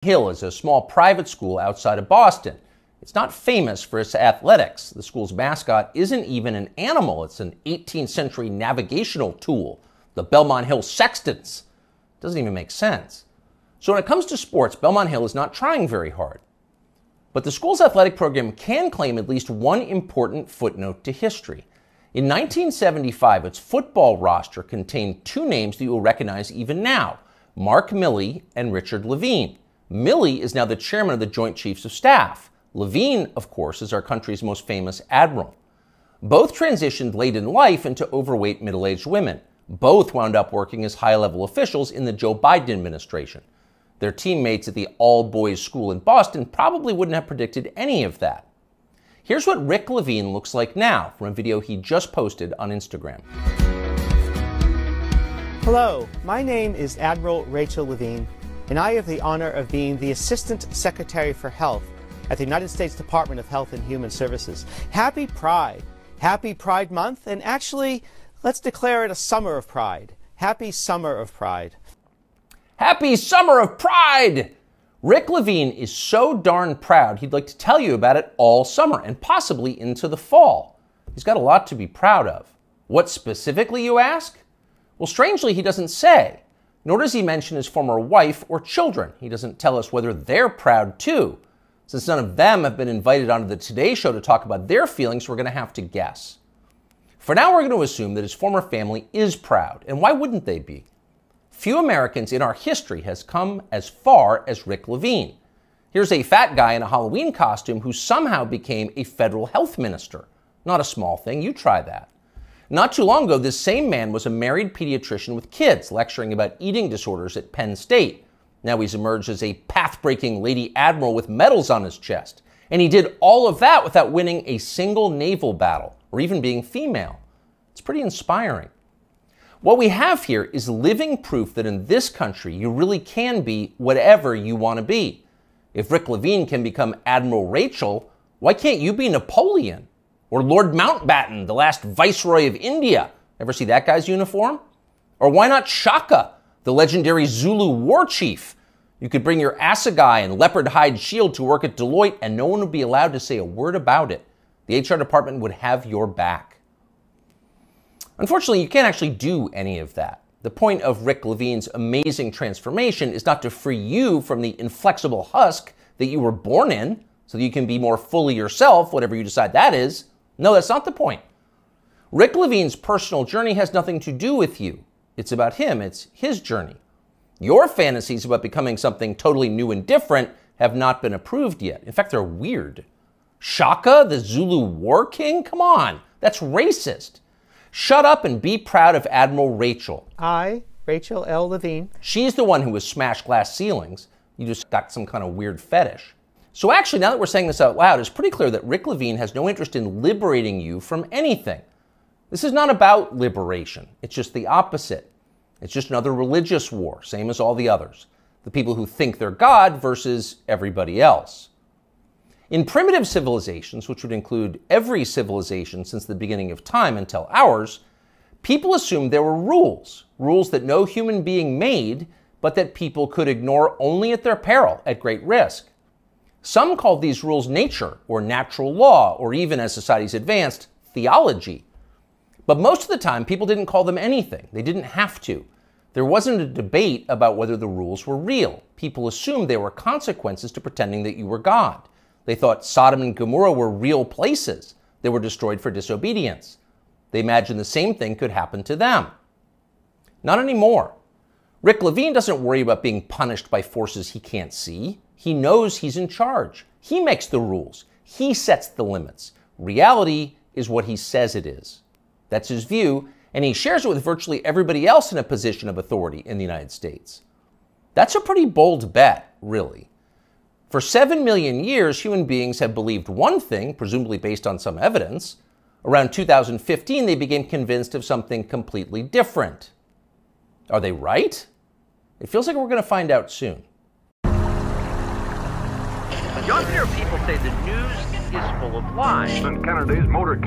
Hill is a small private school outside of Boston. It's not famous for its athletics. The school's mascot isn't even an animal. It's an 18th century navigational tool, the Belmont Hill Sextants. Doesn't even make sense. So when it comes to sports, Belmont Hill is not trying very hard. But the school's athletic program can claim at least one important footnote to history. In 1975, its football roster contained two names that you will recognize even now, Mark Milley and Richard Levine. Milley is now the chairman of the Joint Chiefs of Staff. Levine, of course, is our country's most famous admiral. Both transitioned late in life into overweight middle-aged women. Both wound up working as high-level officials in the Joe Biden administration. Their teammates at the all-boys school in Boston probably wouldn't have predicted any of that. Here's what Rick Levine looks like now from a video he just posted on Instagram. Hello, my name is Admiral Rachel Levine, and I have the honor of being the Assistant Secretary for Health at the United States Department of Health and Human Services. Happy Pride. Happy Pride Month, and actually, let's declare it a summer of pride. Happy Summer of Pride. Happy Summer of Pride! Rick Levine is so darn proud he'd like to tell you about it all summer and possibly into the fall. He's got a lot to be proud of. What specifically, you ask? Well, strangely, he doesn't say. Nor does he mention his former wife or children. He doesn't tell us whether they're proud too. Since none of them have been invited onto the Today Show to talk about their feelings, we're going to have to guess. For now, we're going to assume that his former family is proud. And why wouldn't they be? Few Americans in our history has come as far as Rick Levine. Here's a fat guy in a Halloween costume who somehow became a federal health minister. Not a small thing. You try that. Not too long ago, this same man was a married pediatrician with kids, lecturing about eating disorders at Penn State. Now he's emerged as a path-breaking Lady Admiral with medals on his chest. And he did all of that without winning a single naval battle, or even being female. It's pretty inspiring. What we have here is living proof that in this country, you really can be whatever you want to be. If Rick Levine can become Admiral Rachel, why can't you be Napoleon? Or Lord Mountbatten, the last Viceroy of India? Ever see that guy's uniform? Or why not Shaka, the legendary Zulu war chief? You could bring your assegai and leopard hide shield to work at Deloitte and no one would be allowed to say a word about it. The HR department would have your back. Unfortunately, you can't actually do any of that. The point of Rick Levine's amazing transformation is not to free you from the inflexible husk that you were born in so that you can be more fully yourself, whatever you decide that is. No, that's not the point. Rick Levine's personal journey has nothing to do with you. It's about him. It's his journey. Your fantasies about becoming something totally new and different have not been approved yet. In fact, they're weird. Shaka, the Zulu war king? Come on, that's racist. Shut up and be proud of Admiral Rachel. I, Rachel L. Levine. She's the one who has smashed glass ceilings. You just got some kind of weird fetish. So actually, now that we're saying this out loud, it's pretty clear that Rick Levine has no interest in liberating you from anything. This is not about liberation. It's just the opposite. It's just another religious war, same as all the others. The people who think they're God versus everybody else. In primitive civilizations, which would include every civilization since the beginning of time until ours, people assumed there were rules. Rules that no human being made, but that people could ignore only at their peril, at great risk. Some called these rules nature, or natural law, or even, as societies advanced, theology. But most of the time, people didn't call them anything. They didn't have to. There wasn't a debate about whether the rules were real. People assumed there were consequences to pretending that you were God. They thought Sodom and Gomorrah were real places. They were destroyed for disobedience. They imagined the same thing could happen to them. Not anymore. Rick Levine doesn't worry about being punished by forces he can't see. He knows he's in charge. He makes the rules. He sets the limits. Reality is what he says it is. That's his view, and he shares it with virtually everybody else in a position of authority in the United States. That's a pretty bold bet, really. For 7 million years, human beings have believed one thing, presumably based on some evidence. Around 2015, they became convinced of something completely different. Are they right? It feels like we're going to find out soon. Younger people say the news is full of lies. Kennedy's motorcade.